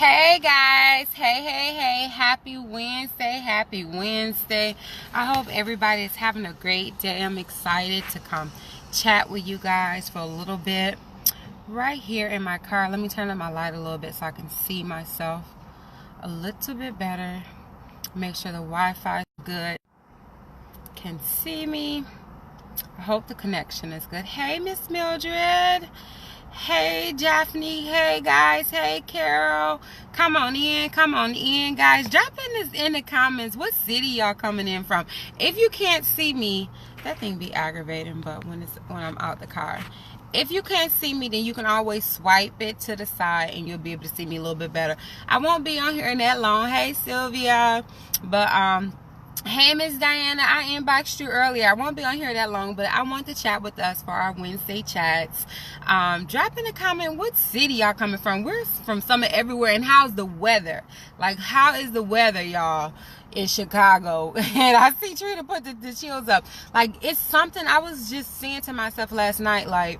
Hey guys, hey, happy Wednesday. I hope everybody is having a great day. I'm excited to come chat with you guys for a little bit right here in my car. Let me turn on my light a little bit so I can see myself a little bit better. Make sure the Wi-Fi is good. Can see me. I hope the connection is good. Hey Miss Mildred. Hey Daphne, hey guys, hey Carol, come on in guys. Drop in the comments what city y'all coming in from. If you can't see me, that thing be aggravating, but when I'm out the car, if you can't see me, then you can always swipe it to the side and you'll be able to see me a little bit better. I won't be on here that long. Hey Sylvia, but hey Miss Diana, I inboxed you earlier. I won't be on here that long, but I want to chat with us for our Wednesday chats. Drop in a comment what city y'all coming from. We're from Summit everywhere. And how's the weather? Like, how is the weather, y'all, in Chicago? And I see Trina put the chills up. Like, it's something I was just saying to myself last night. Like,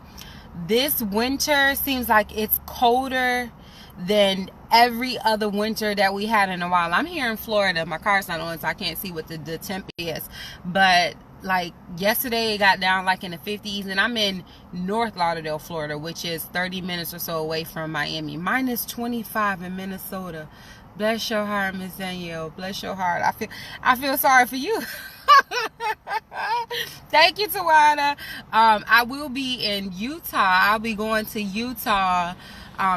this winter seems like it's colder than every other winter that we had in a while. I'm here in Florida. My car's not on, so I can't see what the temp is. But like yesterday, it got down like in the 50s, and I'm in North Lauderdale, Florida, which is 30 minutes or so away from Miami. Minus 25 in Minnesota. Bless your heart, Miss Danielle. Bless your heart. I feel sorry for you. Thank you, Tawada. I will be in Utah. I'll be going to Utah,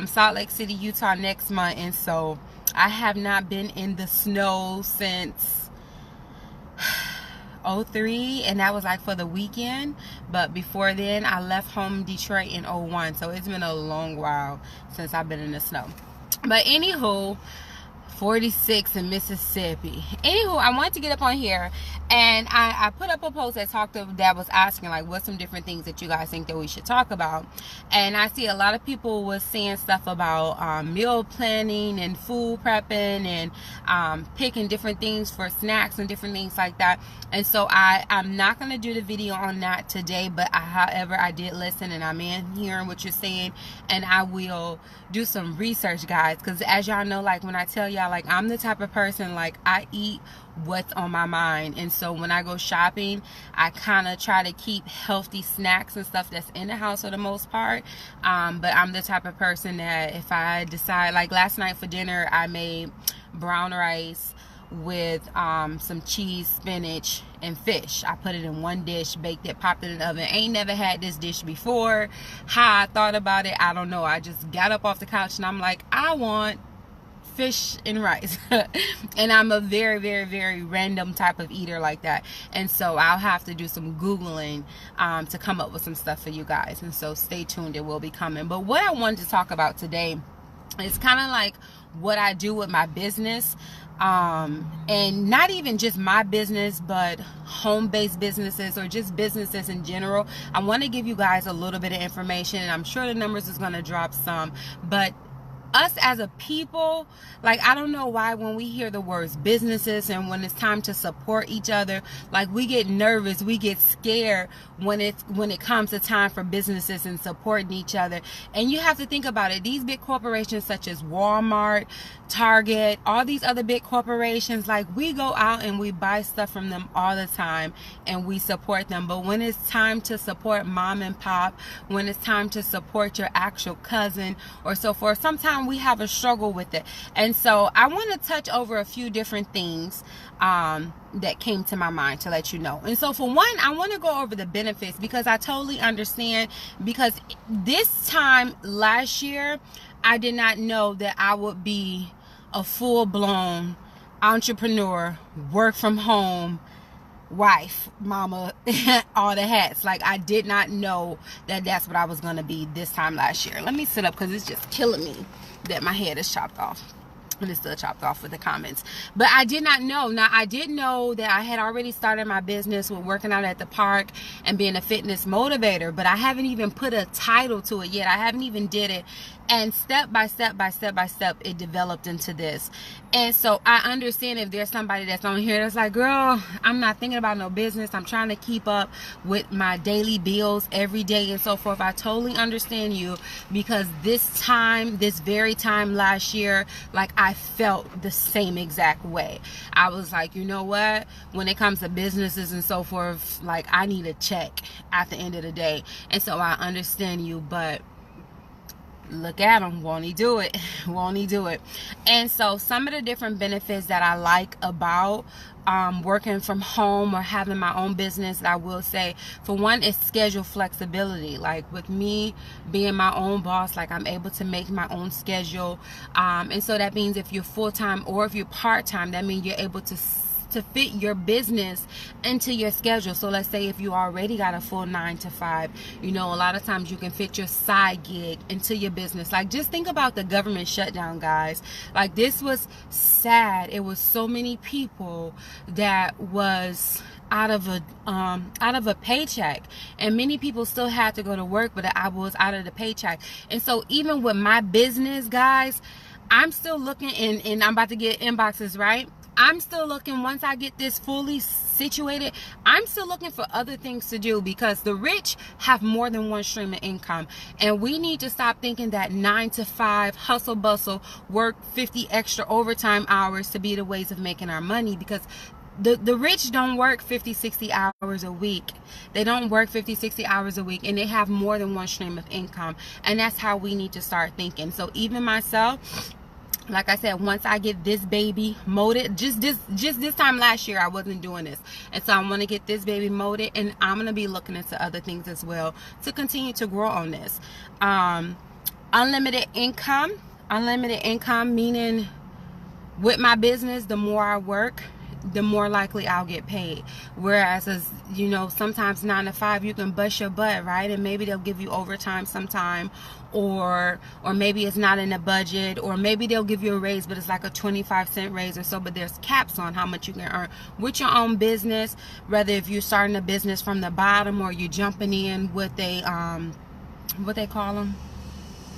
Salt Lake City, Utah next month, and so I have not been in the snow since 03, and that was like for the weekend. But before then, I left home Detroit in 01, so it's been a long while since I've been in the snow. But anywho, 46 in Mississippi. Anywho, I wanted to get up on here, and I put up a post that was asking like what's some different things that you guys think that we should talk about. And I see a lot of people was saying stuff about meal planning and food prepping and picking different things for snacks and different things like that. And so I'm not going to do the video on that today, but however, I did listen, and I'm in hearing what you're saying, and I will do some research, guys, because as y'all know, like when I tell y'all, like I'm the type of person, like I eat what's on my mind. And so when I go shopping, I kind of try to keep healthy snacks and stuff that's in the house for the most part. But I'm the type of person that if I decide, like last night for dinner, I made brown rice with some cheese, spinach, and fish. I put it in one dish, baked it, popped it in the oven. Ain't never had this dish before. How I thought about it, I don't know. I just got up off the couch and I'm like, I want fish and rice. And I'm a very, very, very random type of eater like that. And so I'll have to do some Googling to come up with some stuff for you guys. And so stay tuned, it will be coming. But what I wanted to talk about today is kind of like what I do with my business. And not even just my business, but home-based businesses or just businesses in general. I want to give you guys a little bit of information, and I'm sure the numbers is going to drop some, but us as a people, like I don't know why when we hear the words businesses and when it's time to support each other, like we get nervous, we get scared when it comes to time for businesses and supporting each other. And you have to think about it. These big corporations such as Walmart, Target, all these other big corporations, like we go out and we buy stuff from them all the time and we support them. But when it's time to support mom and pop, when it's time to support your actual cousin or so forth, sometimes we have a struggle with it. And so I want to touch over a few different things that came to my mind to let you know. And so for one, I want to go over the benefits, because I totally understand, because this time last year I did not know that I would be a full-blown entrepreneur, work from home, wife, mama, all the hats. Like I did not know that that's what I was going to be this time last year. Let me sit up because it's just killing me that my head is chopped off. And it's still chopped off with the comments. But I did not know. Now, I did know that I had already started my business with working out at the park and being a fitness motivator, but I haven't even put a title to it yet. I haven't even did it. And step by step, it developed into this. And so I understand if there's somebody that's on here that's like, girl, I'm not thinking about no business. I'm trying to keep up with my daily bills every day and so forth. I totally understand you, because this very time last year, like, I felt the same exact way. I was like, you know what? When it comes to businesses and so forth, like, I need a check at the end of the day. And so I understand you, but look at him, won't he do it? Won't he do it? And so some of the different benefits that I like about working from home or having my own business, I will say, for one, is schedule flexibility. Like, with me being my own boss, like, I'm able to make my own schedule, and so that means if you're full-time or if you're part-time, that means you're able to fit your business into your schedule. So let's say if you already got a full 9 to 5, you know, a lot of times you can fit your side gig into your business. Like, just think about the government shutdown, guys. Like, this was sad. It was so many people that was out of a paycheck, and many people still had to go to work, but I was out of the paycheck. And so even with my business, guys, I'm still looking, and I'm about to get inboxes, right? I'm still looking, once I get this fully situated, I'm still looking for other things to do, because the rich have more than one stream of income, and we need to stop thinking that 9 to 5 hustle bustle, work 50 extra overtime hours to be the ways of making our money, because the rich don't work 50-60 hours a week. They don't work 50-60 hours a week, and they have more than one stream of income. And that's how we need to start thinking. So even myself, like I said, once I get this baby molded, just this time last year I wasn't doing this, and so I want to get this baby molded, and I'm gonna be looking into other things as well to continue to grow on this. Unlimited income meaning, with my business, the more I work, the more likely I'll get paid. Whereas, as you know, sometimes 9 to 5 you can bust your butt, right? And maybe they'll give you overtime sometime, or maybe it's not in the budget, or maybe they'll give you a raise, but it's like a 25-cent raise or so. But there's caps on how much you can earn with your own business, whether if you're starting a business from the bottom or you're jumping in with a what they call them,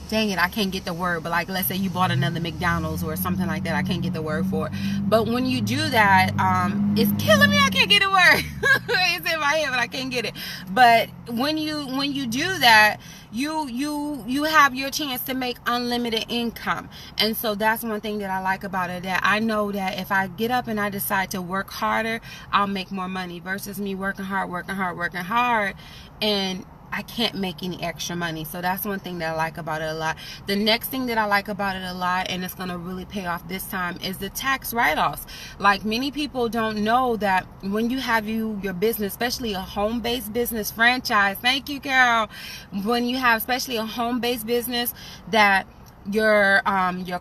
dang it, I can't get the word, but like, let's say you bought another McDonald's or something like that. I can't get the word for it. But when you do that, it's killing me. I can't get a word. It's in my head, but I can't get it. But when you do that, you have your chance to make unlimited income. And so that's one thing that I like about it, that I know that if I get up and I decide to work harder, I'll make more money, versus me working hard, and I can't make any extra money. So that's one thing that I like about it a lot. The next thing that I like about it a lot, and it's going to really pay off this time, is the tax write-offs. Like, many people don't know that when you have your business, especially a home-based business franchise, thank you, Carol, when you have especially a home-based business, that your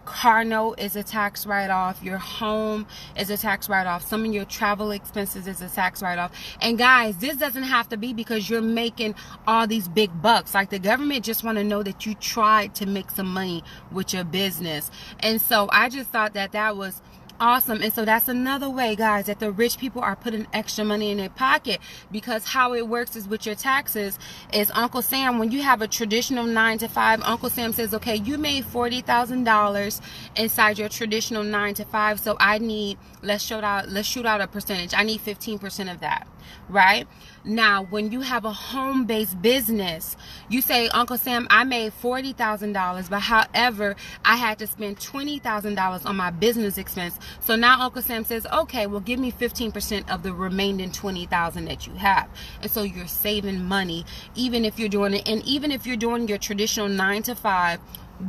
car note is a tax write-off, your home is a tax write-off, some of your travel expenses is a tax write-off. And guys, this doesn't have to be because you're making all these big bucks. Like, the government just want to know that you tried to make some money with your business. And so I just thought that was awesome. And so that's another way, guys, that the rich people are putting extra money in their pocket, because how it works is with your taxes is Uncle Sam, when you have a traditional 9 to 5, Uncle Sam says, okay, you made $40,000 inside your traditional 9 to 5, so I need, let's shoot out a percentage. I need 15% of that, right? Now, when you have a home-based business, you say, Uncle Sam, I made $40,000, but however, I had to spend $20,000 on my business expense. So now Uncle Sam says, okay, well, give me 15% of the remaining $20,000 that you have. And so you're saving money, even if you're doing it, and even if you're doing your traditional 9 to 5,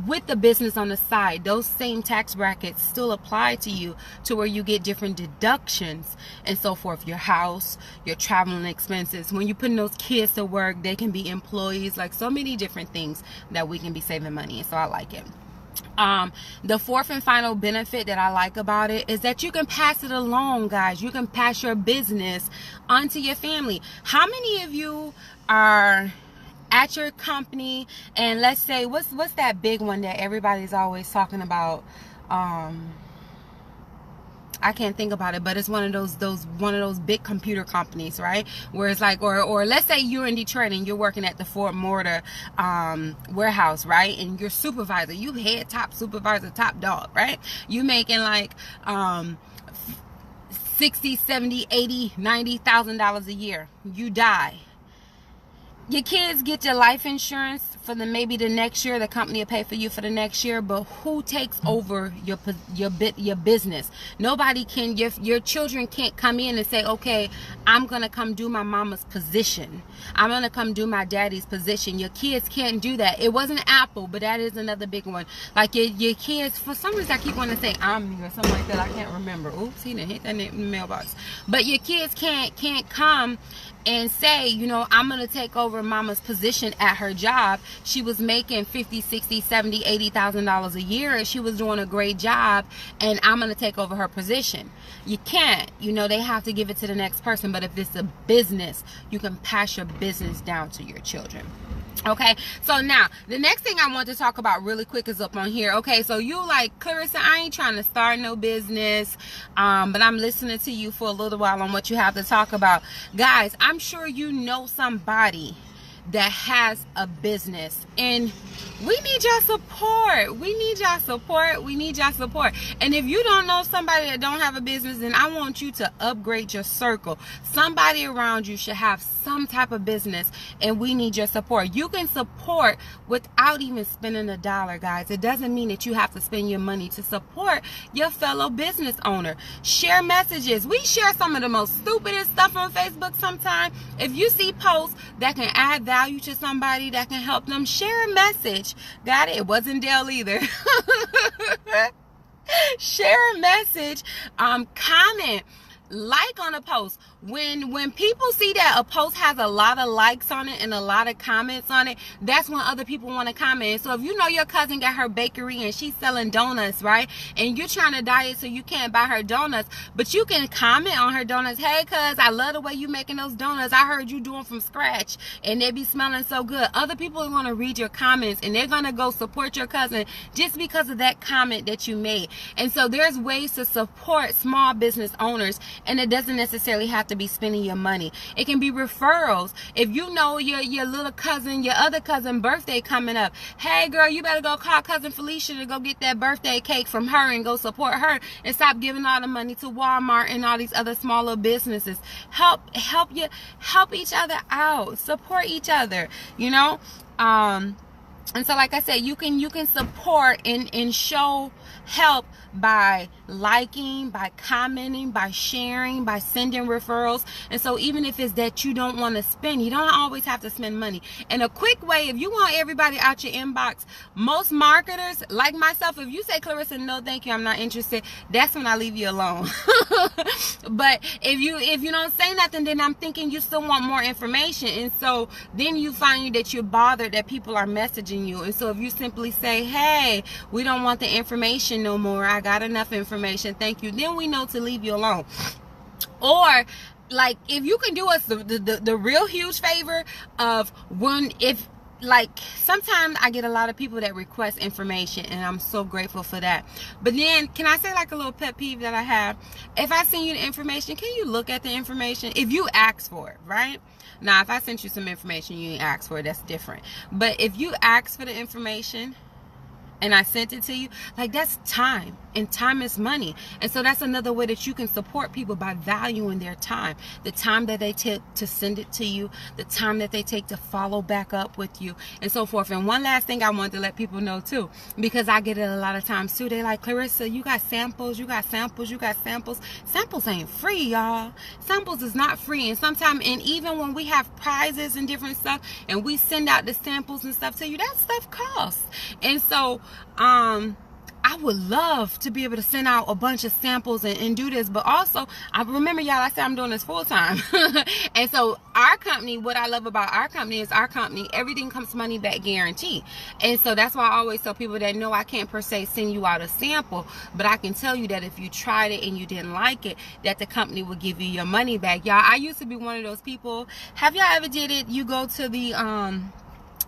with the business on the side, those same tax brackets still apply to you, to where you get different deductions and so forth. Your house, your traveling expenses, when you put those kids to work, they can be employees, like so many different things that we can be saving money. So I like it. The fourth and final benefit that I like about it is that you can pass it along, guys. You can pass your business onto your family. How many of you are at your company, and let's say, what's that big one that everybody's always talking about? I can't think about it, but it's one of those big computer companies, right? Where it's like, or let's say you're in Detroit and you're working at the Ford Motor warehouse, right? And you're supervisor, you head top supervisor, top dog, right? You making like 60, 70, 80, $90,000 a year. You die. Your kids get your life insurance for maybe the next year. The company will pay for you for the next year, but who takes over your business? Nobody can. Your children can't come in and say, okay, I'm gonna come do my mama's position. I'm gonna come do my daddy's position. Your kids can't do that. It wasn't Apple, but that is another big one. Like your kids, for some reason I keep wanting to say Omni or something like that. I can't remember. Oops, he didn't hit that in the mailbox. But your kids can't come and say, you know, I'm going to take over mama's position at her job. She was making $50, $60, $70, $80,000 a year, and she was doing a great job, and I'm going to take over her position. You can't. You know, they have to give it to the next person. But if it's a business, you can pass your business down to your children. Okay, so now the next thing I want to talk about really quick is up on here. Okay, so you like, Clarissa, I ain't trying to start no business, but I'm listening to you for a little while on what you have to talk about. Guys, I'm sure you know somebody that has a business, and we need your support. We need your support. We need your support. And if you don't know somebody that don't have a business, then I want you to upgrade your circle. Somebody around you should have some type of business, and we need your support. You can support without even spending a dollar, guys. It doesn't mean that you have to spend your money to support your fellow business owner. Share messages. We share some of the most stupidest stuff on Facebook sometimes. If you see posts that can add value to somebody, that can help them, share a message. Got it? It wasn't Dell either. Share a message. Comment. Like on a post. When people see that a post has a lot of likes on it and a lot of comments on it, that's when other people want to comment. So if you know your cousin got her bakery and she's selling donuts, right, and you're trying to diet so you can't buy her donuts, but you can comment on her donuts. Hey, cuz, I love the way you making those donuts. I heard you doing from scratch and they be smelling so good. Other people are going to read your comments and they're going to go support your cousin just because of that comment that you made. And so there's ways to support small business owners, and it doesn't necessarily have to be spending your money. It can be referrals. If you know your little cousin, your other cousin birthday coming up, hey girl, you better go call cousin Felicia to go get that birthday cake from her and go support her, and stop giving all the money to Walmart and all these other smaller businesses. Help each other out. Support each other, you know. And so like I said, you can support and show help by liking, by commenting, by sharing, by sending referrals. And so even if it's that you don't want to spend, you don't always have to spend money. And a quick way, if you want everybody out your inbox, most marketers like myself, if you say, Clarissa, no thank you, I'm not interested, that's when I leave you alone. But if you don't say nothing, then I'm thinking you still want more information. And so then you find that you're bothered that people are messaging you. And so if you simply say, hey, we don't want the information no more, I got enough information, thank you, then we know to leave you alone. Or like, if you can do us the real huge favor of like, sometimes I get a lot of people that request information, and I'm so grateful for that. But then, can I say like a little pet peeve that I have? If I send you the information, can you look at the information? If you ask for it, right? Now, if I sent you some information you didn't ask for it, that's different. But if you ask for the information and I sent it to you, like, that's time, and time is money. And so that's another way that you can support people, by valuing their time, the time that they take to send it to you, the time that they take to follow back up with you, and so forth. And one last thing I want to let people know too, because I get it a lot of times too, they like, Clarissa, you got samples, you got samples, you got samples. Samples ain't free, y'all. Samples is not free. And sometimes, and even when we have prizes and different stuff and we send out the samples and stuff to you, that stuff costs. And so I would love to be able to send out a bunch of samples and do this, but also, I remember, y'all, I said I'm doing this full time. And so our company, what I love about our company is everything comes money back guarantee. And so that's why I always tell people that, no, I can't per se send you out a sample, but I can tell you that if you tried it and you didn't like it, that the company will give you your money back. Y'all, I used to be one of those people. Have y'all ever did it? You go to the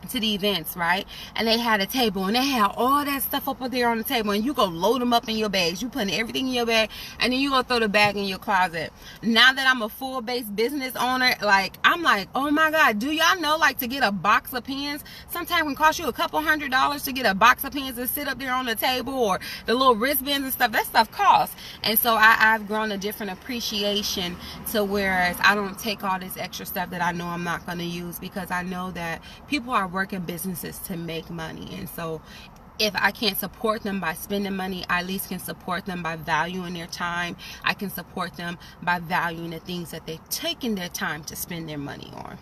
to the events, right? And they had a table and they had all that stuff up there on the table, and you go load them up in your bags. You put everything in your bag, and then you go throw the bag in your closet. Now that I'm a full-based business owner, like, I'm like, oh my God, do y'all know, like, to get a box of pens sometimes can cost you a couple $100 to get a box of pens and sit up there on the table, or the little wristbands and stuff. That stuff costs. And so I've grown a different appreciation to whereas I don't take all this extra stuff that I know I'm not going to use, because I know that people are working businesses to make money. And so if I can't support them by spending money, I at least can support them by valuing their time. I can support them by valuing the things that they're taking their time to spend their money on.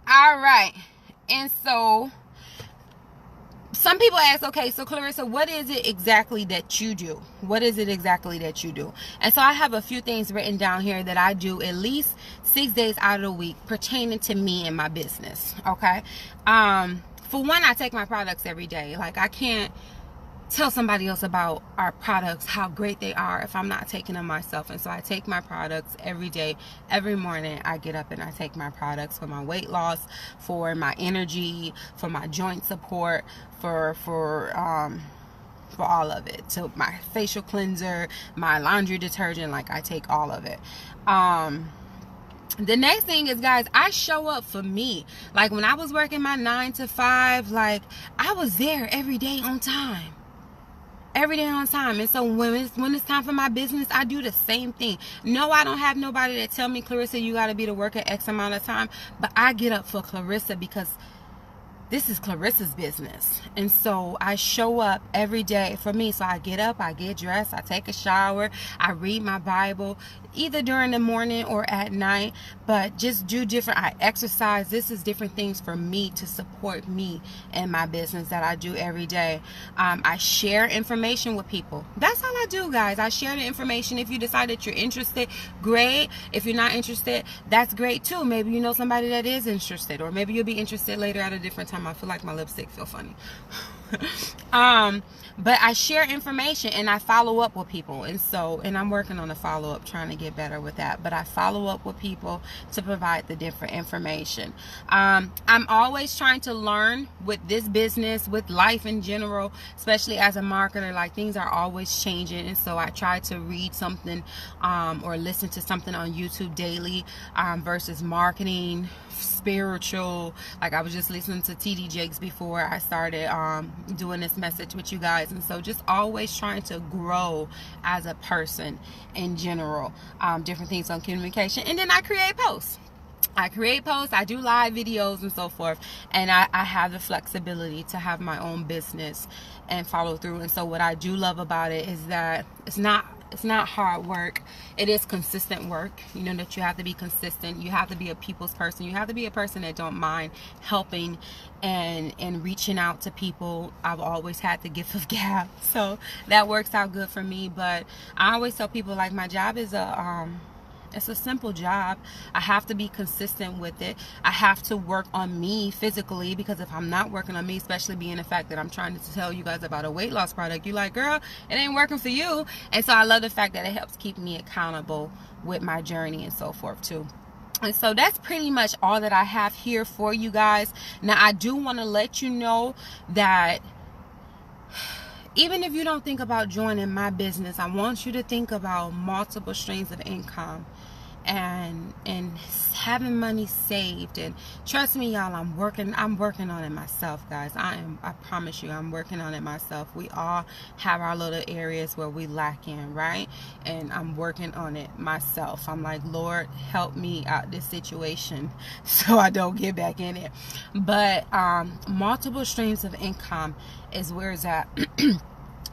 All right. And so some people ask, okay, so Clarissa, what is it exactly that you do? What is it exactly that you do? And so I have a few things written down here that I do at least 6 days out of the week pertaining to me and my business. Okay. For one, I take my products every day. Like, I can't tell somebody else about our products, how great they are, if I'm not taking them myself. And so I take my products every day. Every morning I get up and I take my products for my weight loss, for my energy, for my joint support, for all of it. So my facial cleanser, my laundry detergent, like, I take all of it. The next thing is, guys, I show up for me. Like, when I was working my 9 to 5, like, I was there every day on time. Every day on time. And so when it's time for my business, I do the same thing. No, I don't have nobody that tell me, Clarissa, you got to be to work at X amount of time. But I get up for Clarissa because this is Clarissa's business. And so I show up every day for me. So I get up, I get dressed, I take a shower, I read my Bible, either during the morning or at night, but just do different. I exercise. This is different things for me to support me and my business that I do every day. I share information with people. That's all I do, guys. I share the information. If you decide that you're interested, great. If you're not interested, that's great too. Maybe you know somebody that is interested, or maybe you'll be interested later at a different time. I feel like my lipstick feel funny. But I share information and I follow up with people. And I'm working on a follow-up, trying to get better with that. But I follow up with people to provide the different information. I'm always trying to learn with this business, with life in general, especially as a marketer. Like, things are always changing. And so I try to read something or listen to something on YouTube daily versus marketing, spiritual. Like, I was just listening to TD Jakes before I started doing this message with you guys. And so just always trying to grow as a person in general. Different things on communication. And then I create posts. I do live videos and so forth, and I have the flexibility to have my own business and follow through. And so what I do love about it is that it's not hard work. It is consistent work. You know that you have to be consistent. You have to be a people's person. You have to be a person that don't mind helping and reaching out to people. I've always had the gift of gab, so that works out good for me. But I always tell people, like, my job is it's a simple job. I have to be consistent with it. I have to work on me physically, because if I'm not working on me, especially being the fact that I'm trying to tell you guys about a weight loss product, you're like, girl, it ain't working for you. And so I love the fact that it helps keep me accountable with my journey and so forth too. And so that's pretty much all that I have here for you guys. Now, I do want to let you know that even if you don't think about joining my business, I want you to think about multiple streams of income and having money saved. And trust me, y'all, I'm working on it myself, guys. I promise you, I'm working on it myself. We all have our little areas where we lack in, right? And I'm working on it myself. I'm like, Lord, help me out this situation so I don't get back in it. But multiple streams of income is where it's at.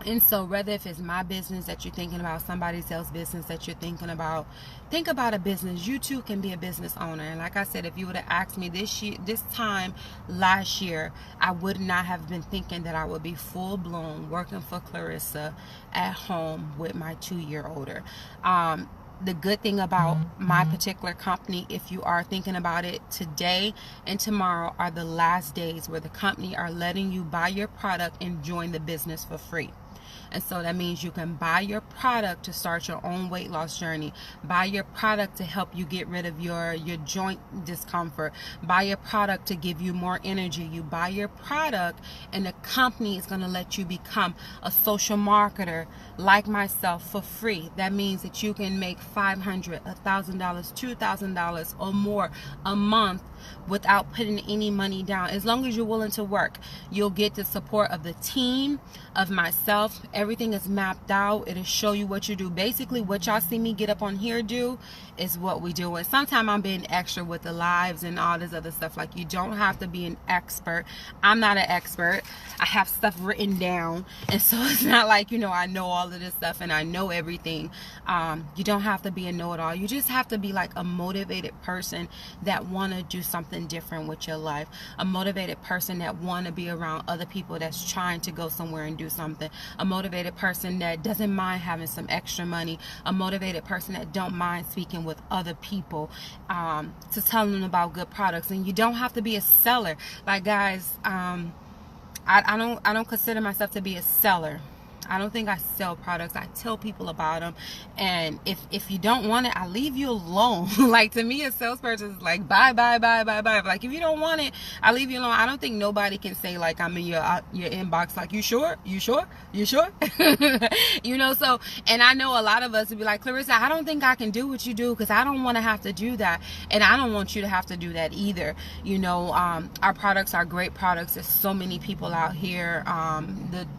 And so whether if it's my business that you're thinking about, somebody else's business that you're thinking about, think about a business. You too can be a business owner. And like I said, if you would have asked me this time last year, I would not have been thinking that I would be full blown working for Clarissa at home with my 2-year-older. the good thing about my particular company, if you are thinking about it, today and tomorrow are the last days where the company are letting you buy your product and join the business for free. And so that means you can buy your product to start your own weight loss journey. Buy your product to help you get rid of your joint discomfort. Buy your product to give you more energy. You buy your product and the company is going to let you become a social marketer like myself for free. That means that you can make $500, $1,000, $2,000 or more a month without putting any money down. As long as you're willing to work, you'll get the support of the team, of myself. Everything is mapped out. It'll show you what you do. Basically, what y'all see me get up on here do is what we do. And sometimes I'm being extra with the lives and all this other stuff. Like, you don't have to be an expert. I'm not an expert. I have stuff written down, and so it's not like, you know, I know all of this stuff and I know everything. You don't have to be a know-it-all. You just have to be like a motivated person that want to do something different with your life. A motivated person that want to be around other people that's trying to go somewhere and do something. A motivated person that doesn't mind having some extra money. A motivated person that don't mind speaking with other people to tell them about good products. And you don't have to be a seller. Like, guys, I don't consider myself to be a seller. I don't think I sell products. I tell people about them, and if you don't want it, I leave you alone. Like, to me, a salesperson is like, bye. Like, if you don't want it, I leave you alone. I don't think nobody can say, like, I'm in your inbox, like, you sure? You know. So, and I know a lot of us would be like, Clarissa, I don't think I can do what you do, because I don't want to have to do that, and I don't want you to have to do that either. You know, our products are great products. There's so many people out here.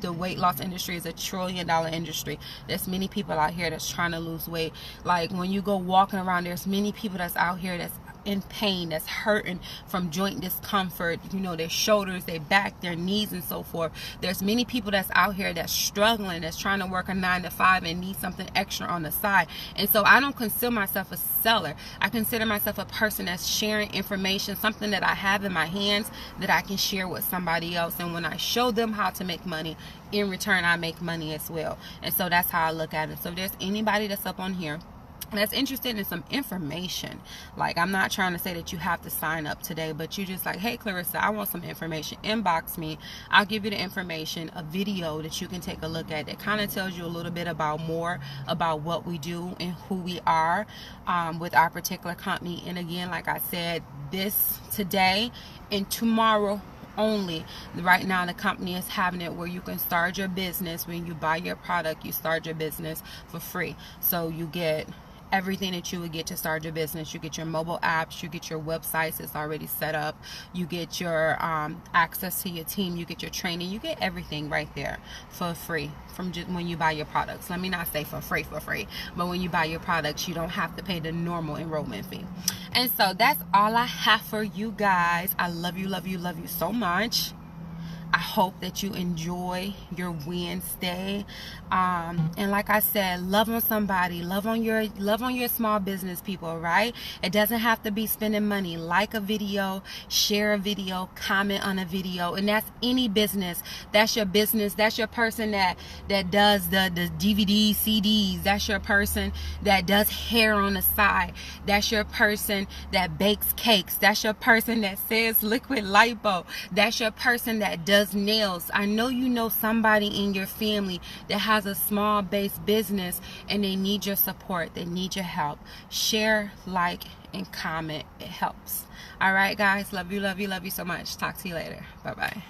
The weight loss industry is a $1 trillion industry. There's many people out here that's trying to lose weight. Like, when you go walking around, there's many people that's out here that's in pain, that's hurting from joint discomfort, you know, their shoulders, their back, their knees, and so forth. There's many people that's out here that's struggling, that's trying to work a 9 to 5 and need something extra on the side. And so I don't consider myself a seller. I consider myself a person that's sharing information, something that I have in my hands that I can share with somebody else. And when I show them how to make money, in return I make money as well. And so that's how I look at it. So if there's anybody that's up on here that's interested in some information, like, I'm not trying to say that you have to sign up today, but you just like, hey Clarissa, I want some information, inbox me. I'll give you the information, a video that you can take a look at that kind of tells you a little bit more about what we do and who we are with our particular company. And again, like I said, this today and tomorrow only. Right now the company is having it where you can start your business. When you buy your product, you start your business for free. So you get everything that you would get to start your business. You get your mobile apps, you get your websites that's already set up, you get your access to your team, you get your training, you get everything right there for free from just when you buy your products. Let me not say for free, but when you buy your products, you don't have to pay the normal enrollment fee. And so that's all I have for you guys. I love you so much. I hope that you enjoy your Wednesday. And like I said, love on somebody, love on your small business people, right? It doesn't have to be spending money. Like a video, share a video, comment on a video, and that's any business. That's your business. That's your person that does the DVD, CDs. That's your person that does hair on the side. That's your person that bakes cakes. That's your person that says liquid lipo. That's your person that does nails. I know you know somebody in your family that has a small base business and they need your support. They need your help. Share, like, and comment. It helps. All right, guys. Love you so much. Talk to you later. Bye-bye.